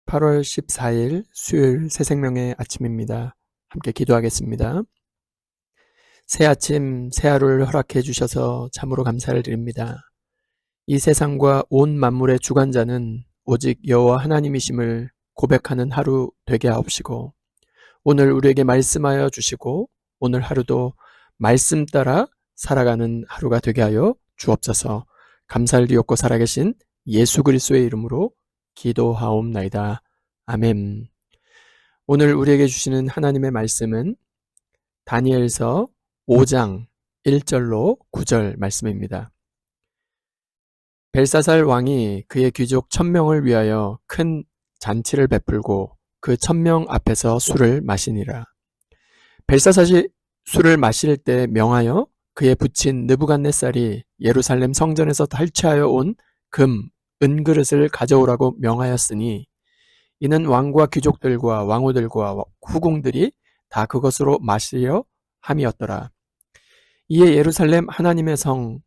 8월 14일 수요일 새생명의 아침입니다. 함께 기도하겠습니다. 새 아침, 새 하루를 허락해 주셔서 참으로 감사를 드립니다. 이 세상과 온 만물의 주관자는 오직 여호와 하나님이심을 고백하는 하루 되게 하옵시고, 오늘 우리에게 말씀하여 주시고 오늘 하루도 말씀 따라 살아가는 하루가 되게 하여 주옵소서. 감사를 드렸고 살아계신 예수 그리스도의 이름으로 기도하옵나이다. 아멘. 오늘 우리에게 주시는 하나님의 말씀은 다니엘서 5장 1절로 9절 말씀입니다. 벨사살 왕이 그의 귀족 1000명을 위하여 큰 잔치를 베풀고 그 1000명 앞에서 술을 마시니라. 벨사살이 술을 마실 때 명하여 그의 부친 느부갓네살이 예루살렘 성전에서 탈취하여 온 금, 은그릇을 가져오라고 명하였으니 이는 왕과 귀족들과 왕후들과 후궁들이 다 그것으로 마시려 함이었더라. 이에 예루살렘 하나님의 전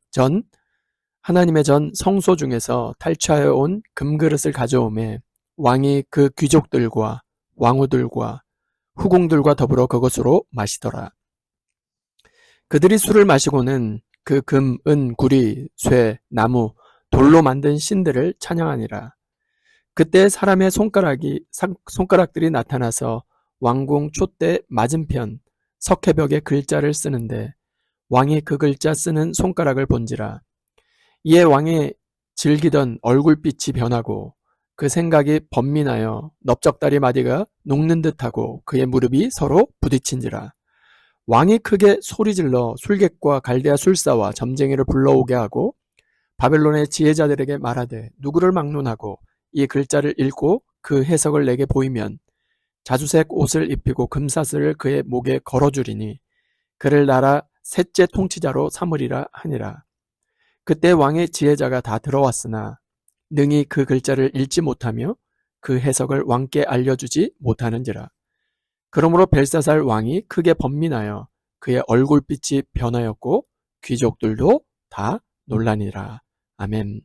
성소 중에서 탈취하여 온 금그릇을 가져오매 왕이 그 귀족들과 왕후들과 후궁들과 더불어 그것으로 마시더라. 그들이 술을 마시고는 그 금, 은, 구리, 쇠, 나무, 돌로 만든 신들을 찬양하니라. 그때 사람의 손가락들이 나타나서 왕궁 촛대 맞은편 석회벽에 글자를 쓰는데 왕이 그 글자 쓰는 손가락을 본지라. 이에 왕이 즐기던 얼굴빛이 변하고 그 생각이 번민하여 넓적다리 마디가 녹는 듯하고 그의 무릎이 서로 부딪힌지라. 왕이 크게 소리질러 술객과 갈대아 술사와 점쟁이를 불러오게 하고 바벨론의 지혜자들에게 말하되 누구를 막론하고 이 글자를 읽고 그 해석을 내게 보이면 자주색 옷을 입히고 금사슬을 그의 목에 걸어주리니 그를 나라 셋째 통치자로 삼으리라 하니라. 그때 왕의 지혜자가 다 들어왔으나 능히 그 글자를 읽지 못하며 그 해석을 왕께 알려주지 못하는지라. 그러므로 벨사살 왕이 크게 번민하여 그의 얼굴빛이 변하였고 귀족들도 다 놀라니라. 아멘.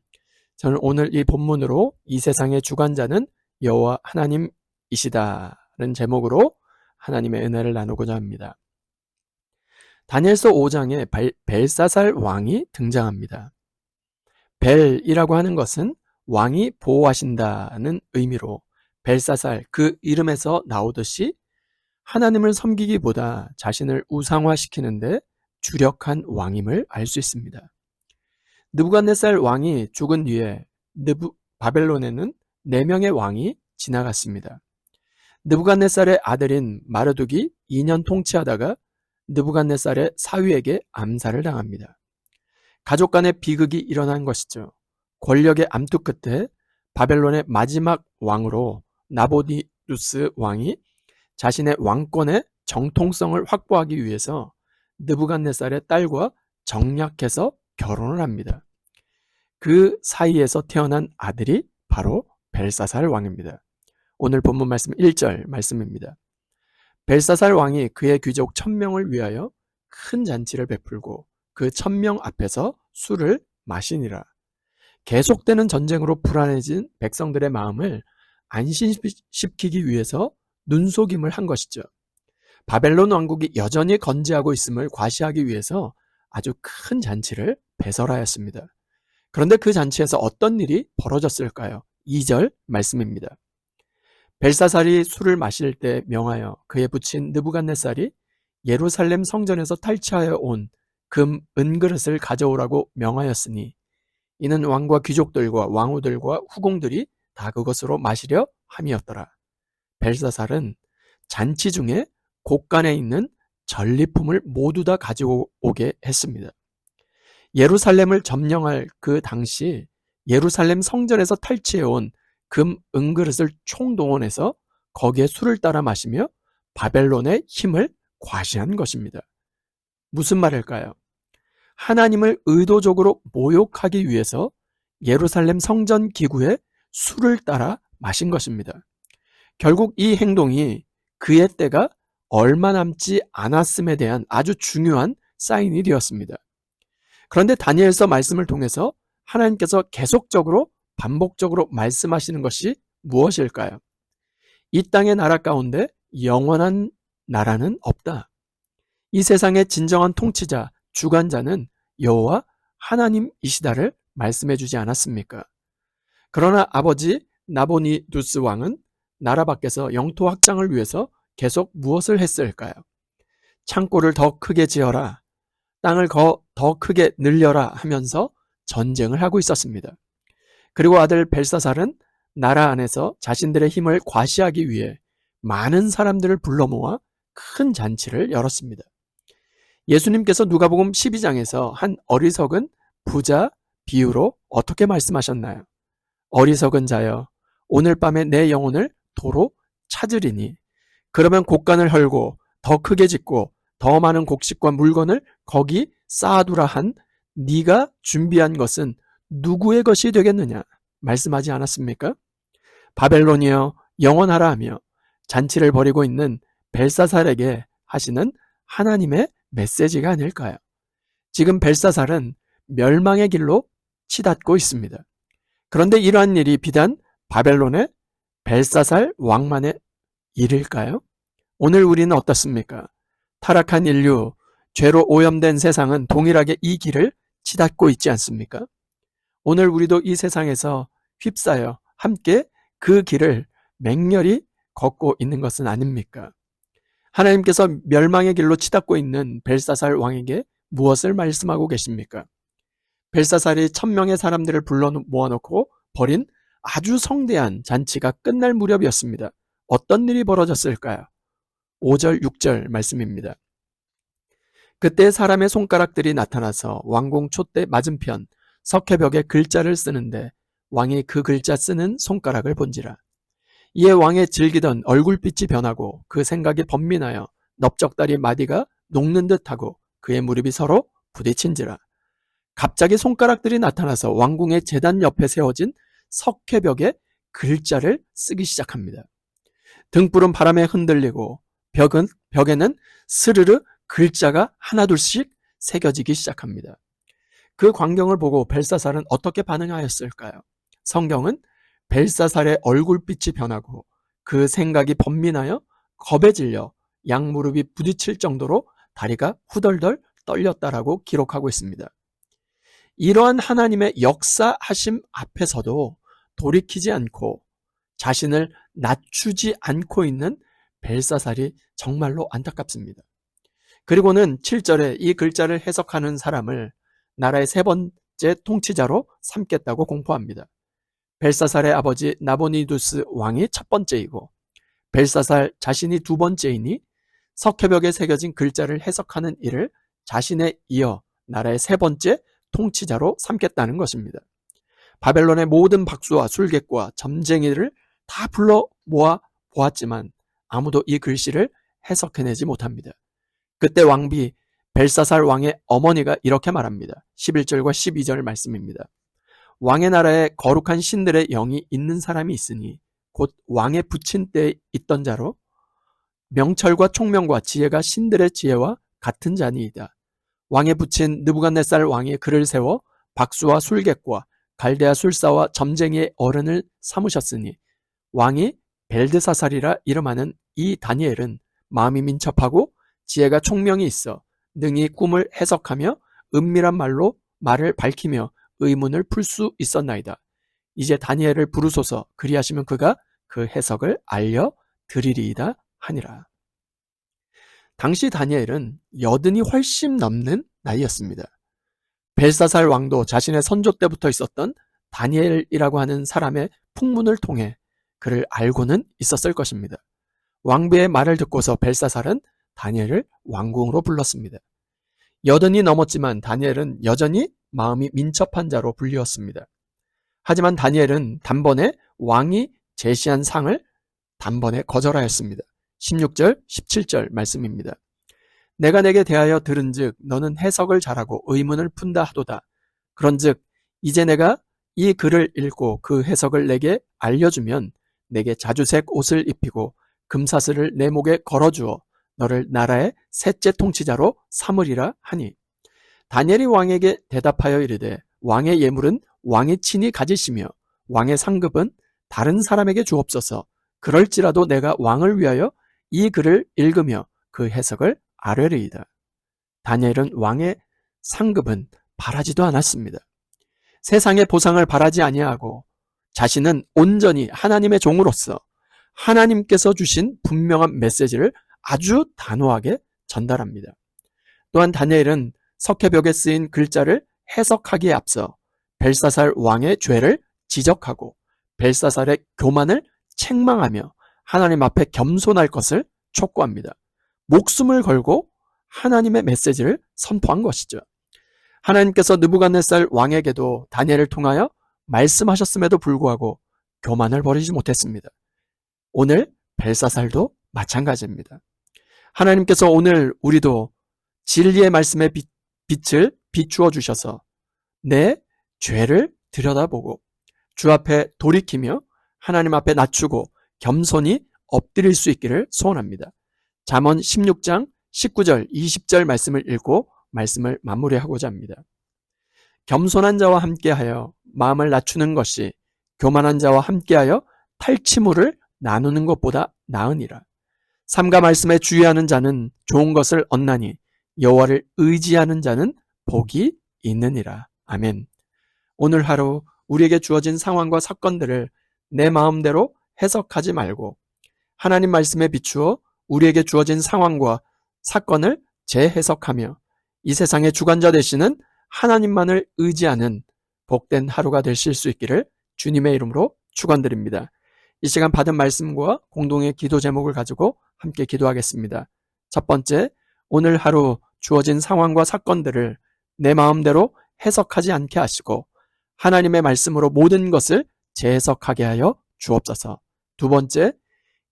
저는 오늘 이 본문으로 이 세상의 주관자는 여호와 하나님이시다는 제목으로 하나님의 은혜를 나누고자 합니다. 다니엘서 5장에 벨사살 왕이 등장합니다. 벨이라고 하는 것은 왕이 보호하신다는 의미로 벨사살 그 이름에서 나오듯이 하나님을 섬기기보다 자신을 우상화시키는데 주력한 왕임을 알 수 있습니다. 느부갓네살 왕이 죽은 뒤에 바벨론에는 4명의 왕이 지나갔습니다. 느부갓네살의 아들인 마르둑이 2년 통치하다가 느부갓네살의 사위에게 암살을 당합니다. 가족 간의 비극이 일어난 것이죠. 권력의 암투 끝에 바벨론의 마지막 왕으로 나보디누스 왕이 자신의 왕권의 정통성을 확보하기 위해서 느부갓네살의 딸과 정략해서 결혼을 합니다. 그 사이에서 태어난 아들이 바로 벨사살 왕입니다. 오늘 본문 말씀 1절 말씀입니다. 벨사살 왕이 그의 귀족 1000명을 위하여 큰 잔치를 베풀고 그 1000명 앞에서 술을 마시니라. 계속되는 전쟁으로 불안해진 백성들의 마음을 안심시키기 위해서 눈속임을 한 것이죠. 바벨론 왕국이 여전히 건재하고 있음을 과시하기 위해서 아주 큰 잔치를 배설하였습니다. 그런데 그 잔치에서 어떤 일이 벌어졌을까요? 2절 말씀입니다. 벨사살이 술을 마실 때 명하여 그의 부친 느부갓네살이 예루살렘 성전에서 탈취하여 온 금, 은그릇을 가져오라고 명하였으니 이는 왕과 귀족들과 왕후들과 후궁들이 다 그것으로 마시려 함이었더라. 벨사살은 잔치 중에 곳간에 있는 전리품을 모두 다 가지고 오게 했습니다. 예루살렘을 점령할 그 당시 예루살렘 성전에서 탈취해온 금, 은그릇을 총동원해서 거기에 술을 따라 마시며 바벨론의 힘을 과시한 것입니다. 무슨 말일까요? 하나님을 의도적으로 모욕하기 위해서 예루살렘 성전 기구에 술을 따라 마신 것입니다. 결국 이 행동이 그의 때가 얼마 남지 않았음에 대한 아주 중요한 사인이 되었습니다. 그런데 다니엘서 말씀을 통해서 하나님께서 계속적으로 반복적으로 말씀하시는 것이 무엇일까요? 이 땅의 나라 가운데 영원한 나라는 없다. 이 세상의 진정한 통치자, 주관자는 여호와 하나님이시다를 말씀해 주지 않았습니까? 그러나 아버지 나보니두스 왕은 나라 밖에서 영토 확장을 위해서 계속 무엇을 했을까요? 창고를 더 크게 지어라, 땅을 더 크게 늘려라 하면서 전쟁을 하고 있었습니다. 그리고 아들 벨사살은 나라 안에서 자신들의 힘을 과시하기 위해 많은 사람들을 불러 모아 큰 잔치를 열었습니다. 예수님께서 누가복음 12장에서 한 어리석은 부자 비유로 어떻게 말씀하셨나요? 어리석은 자여, 오늘 밤에 내 영혼을 도로 찾으리니, 그러면 곡간을 헐고 더 크게 짓고 더 많은 곡식과 물건을 거기 쌓아두라 한 네가 준비한 것은 누구의 것이 되겠느냐 말씀하지 않았습니까? 바벨론이여 영원하라 하며 잔치를 벌이고 있는 벨사살에게 하시는 하나님의 메시지가 아닐까요? 지금 벨사살은 멸망의 길로 치닫고 있습니다. 그런데 이러한 일이 비단 바벨론의 벨사살 왕만의 일일까요? 오늘 우리는 어떻습니까? 타락한 인류, 죄로 오염된 세상은 동일하게 이 길을 치닫고 있지 않습니까? 오늘 우리도 이 세상에서 휩싸여 함께 그 길을 맹렬히 걷고 있는 것은 아닙니까? 하나님께서 멸망의 길로 치닫고 있는 벨사살 왕에게 무엇을 말씀하고 계십니까? 벨사살이 1000명의 사람들을 불러 모아놓고 벌인 아주 성대한 잔치가 끝날 무렵이었습니다. 어떤 일이 벌어졌을까요? 5절, 6절 말씀입니다. 그때 사람의 손가락들이 나타나서 왕궁 촛대 맞은편 석회벽에 글자를 쓰는데 왕이 그 글자 쓰는 손가락을 본지라. 이에 왕의 즐기던 얼굴빛이 변하고 그 생각이 번민하여 넓적다리 마디가 녹는 듯하고 그의 무릎이 서로 부딪힌지라. 갑자기 손가락들이 나타나서 왕궁의 제단 옆에 세워진 석회벽에 글자를 쓰기 시작합니다. 등불은 바람에 흔들리고 벽에는 스르르 글자가 하나둘씩 새겨지기 시작합니다. 그 광경을 보고 벨사살은 어떻게 반응하였을까요? 성경은 벨사살의 얼굴빛이 변하고 그 생각이 번민하여 겁에 질려 양무릎이 부딪힐 정도로 다리가 후덜덜 떨렸다라고 기록하고 있습니다. 이러한 하나님의 역사하심 앞에서도 돌이키지 않고 자신을 낮추지 않고 있는 벨사살이 정말로 안타깝습니다. 그리고는 7절에 이 글자를 해석하는 사람을 나라의 세 번째 통치자로 삼겠다고 공포합니다. 벨사살의 아버지 나보니두스 왕이 첫 번째이고 벨사살 자신이 두 번째이니 석회벽에 새겨진 글자를 해석하는 일을 자신에 이어 나라의 세 번째 통치자로 삼겠다는 것입니다. 바벨론의 모든 박수와 술객과 점쟁이를 다 불러 모아 보았지만 아무도 이 글씨를 해석해내지 못합니다. 그때 왕비 벨사살 왕의 어머니가 이렇게 말합니다. 11절과 12절 말씀입니다. 왕의 나라에 거룩한 신들의 영이 있는 사람이 있으니 곧 왕의 부친 때에 있던 자로 명철과 총명과 지혜가 신들의 지혜와 같은 자니이다. 왕의 부친 느부갓네살 왕이 그를 세워 박수와 술객과 갈대아 술사와 점쟁이의 어른을 삼으셨으니 왕이 벨드사살이라 이름하는 이 다니엘은 마음이 민첩하고 지혜가 총명이 있어 능히 꿈을 해석하며 은밀한 말로 말을 밝히며 의문을 풀 수 있었나이다. 이제 다니엘을 부르소서. 그리하시면 그가 그 해석을 알려드리리이다 하니라. 당시 다니엘은 80이 훨씬 넘는 나이였습니다. 벨사살 왕도 자신의 선조 때부터 있었던 다니엘이라고 하는 사람의 풍문을 통해 그를 알고는 있었을 것입니다. 왕비의 말을 듣고서 벨사살은 다니엘을 왕궁으로 불렀습니다. 80이 넘었지만 다니엘은 여전히 마음이 민첩한 자로 불리웠습니다. 하지만 다니엘은 단번에 왕이 제시한 상을 단번에 거절하였습니다. 16절, 17절 말씀입니다. 내가 내게 대하여 들은즉 너는 해석을 잘하고 의문을 푼다 하도다. 그런즉 이제 내가 이 글을 읽고 그 해석을 내게 알려주면 내게 자주색 옷을 입히고 금사슬을 내 목에 걸어주어 너를 나라의 셋째 통치자로 삼으리라 하니 다니엘이 왕에게 대답하여 이르되 왕의 예물은 왕이 친히 가지시며 왕의 상급은 다른 사람에게 주옵소서. 그럴지라도 내가 왕을 위하여 이 글을 읽으며 그 해석을 아뢰리이다. 다니엘은 왕의 상급은 바라지도 않았습니다. 세상의 보상을 바라지 아니하고 자신은 온전히 하나님의 종으로서 하나님께서 주신 분명한 메시지를 아주 단호하게 전달합니다. 또한 다니엘은 석회벽에 쓰인 글자를 해석하기에 앞서 벨사살 왕의 죄를 지적하고 벨사살의 교만을 책망하며 하나님 앞에 겸손할 것을 촉구합니다. 목숨을 걸고 하나님의 메시지를 선포한 것이죠. 하나님께서 느부갓네살 왕에게도 다니엘을 통하여 말씀하셨음에도 불구하고 교만을 버리지 못했습니다. 오늘 벨사살도 마찬가지입니다. 하나님께서 오늘 우리도 진리의 말씀의 빛을 비추어 주셔서 내 죄를 들여다보고 주 앞에 돌이키며 하나님 앞에 낮추고 겸손히 엎드릴 수 있기를 소원합니다. 잠언 16장 19절 20절 말씀을 읽고 말씀을 마무리하고자 합니다. 겸손한 자와 함께하여 마음을 낮추는 것이 교만한 자와 함께하여 탈취물을 나누는 것보다 나으니라. 삼가 말씀에 주의하는 자는 좋은 것을 얻나니 여호와를 의지하는 자는 복이 있느니라. 아멘. 오늘 하루 우리에게 주어진 상황과 사건들을 내 마음대로 해석하지 말고 하나님 말씀에 비추어 우리에게 주어진 상황과 사건을 재해석하며 이 세상의 주관자 되시는 하나님만을 의지하는 복된 하루가 되실 수 있기를 주님의 이름으로 축원드립니다. 이 시간 받은 말씀과 공동의 기도 제목을 가지고 함께 기도하겠습니다. 첫 번째, 오늘 하루 주어진 상황과 사건들을 내 마음대로 해석하지 않게 하시고 하나님의 말씀으로 모든 것을 재해석하게 하여 주옵소서. 두 번째,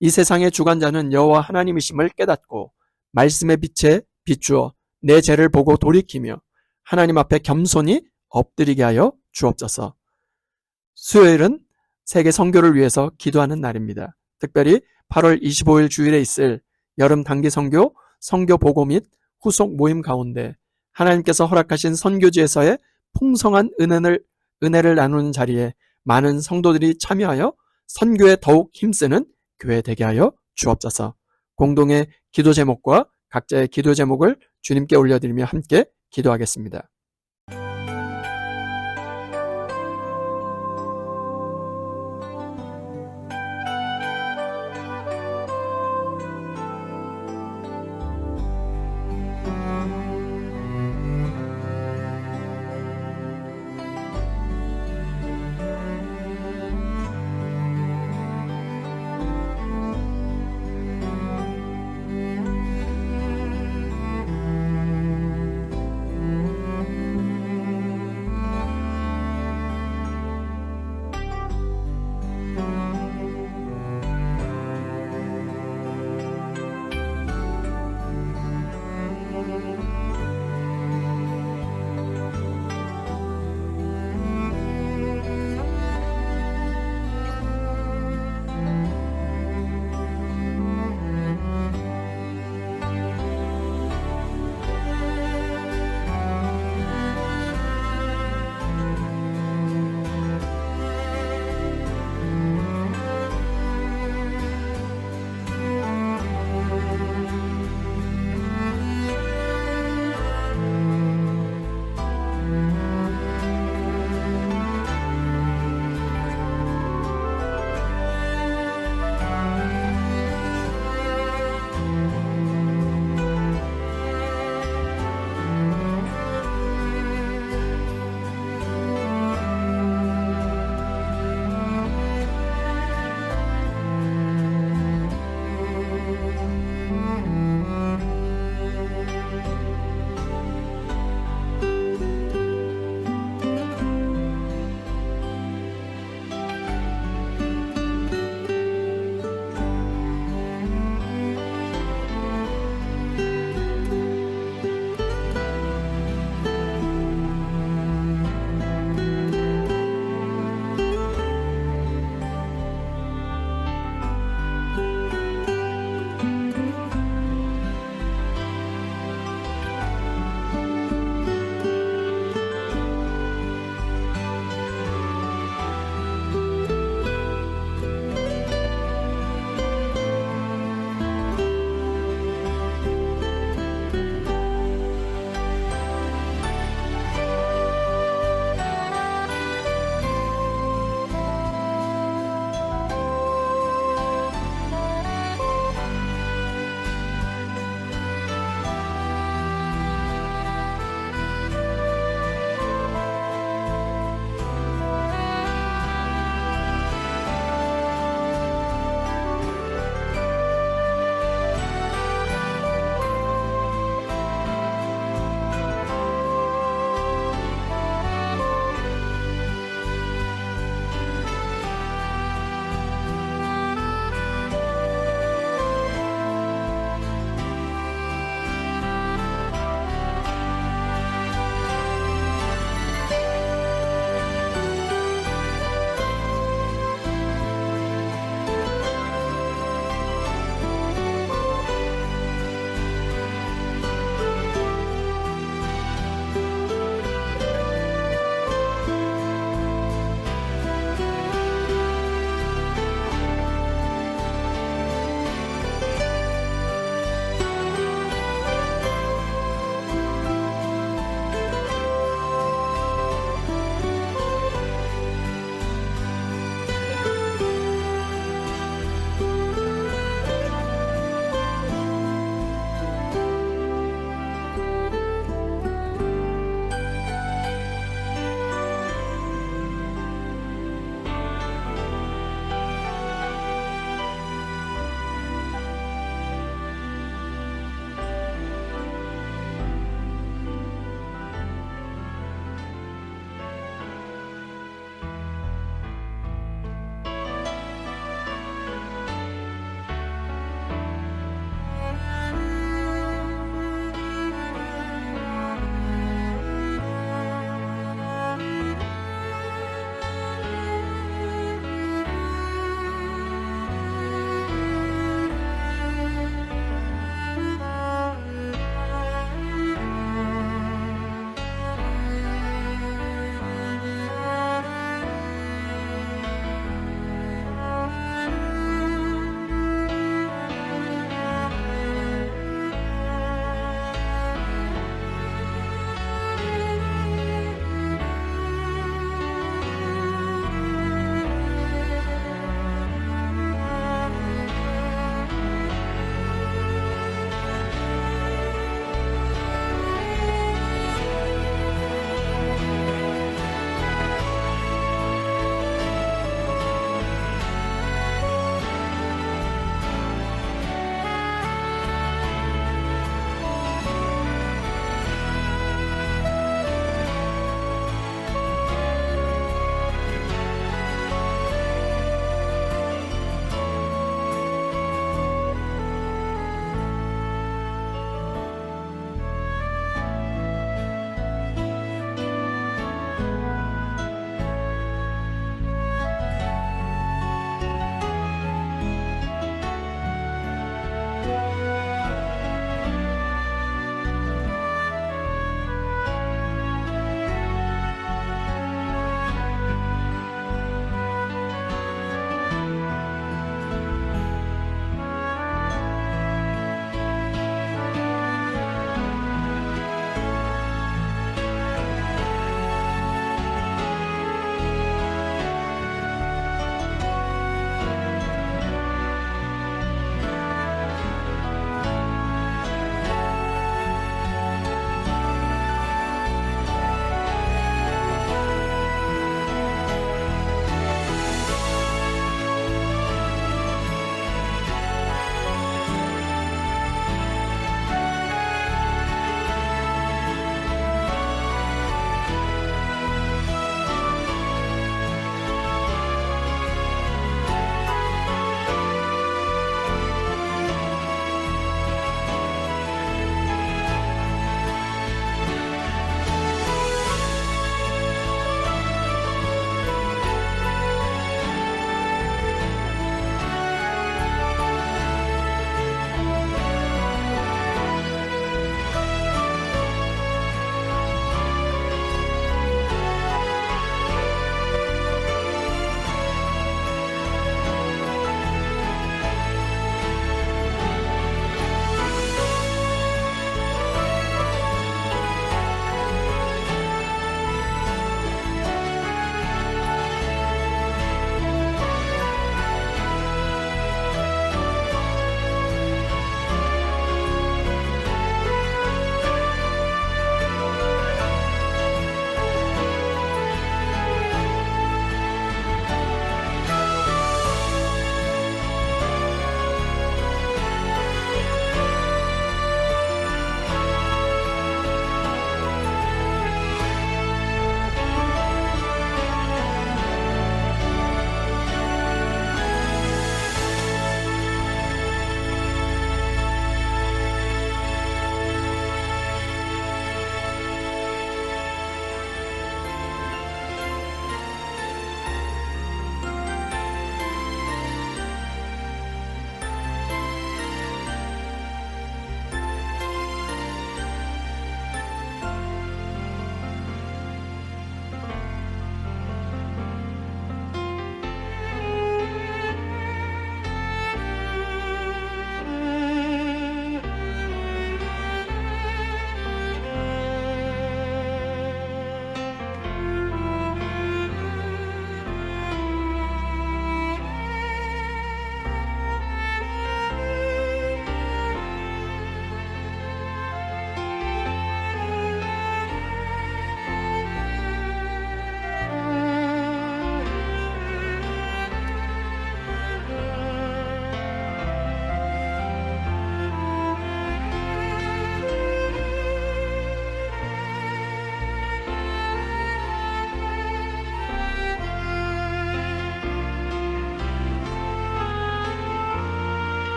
이 세상의 주관자는 여호와 하나님이심을 깨닫고 말씀의 빛에 비추어 내 죄를 보고 돌이키며 하나님 앞에 겸손히 엎드리게 하여 주옵소서. 수요일은 세계 선교를 위해서 기도하는 날입니다. 특별히 8월 25일 주일에 있을 여름 단기 선교, 선교 보고 및 후속 모임 가운데 하나님께서 허락하신 선교지에서의 풍성한 은혜를 나누는 자리에 많은 성도들이 참여하여 선교에 더욱 힘쓰는 교회 되게 하여 주옵소서. 공동의 기도 제목과 각자의 기도 제목을 주님께 올려드리며 함께 기도하겠습니다.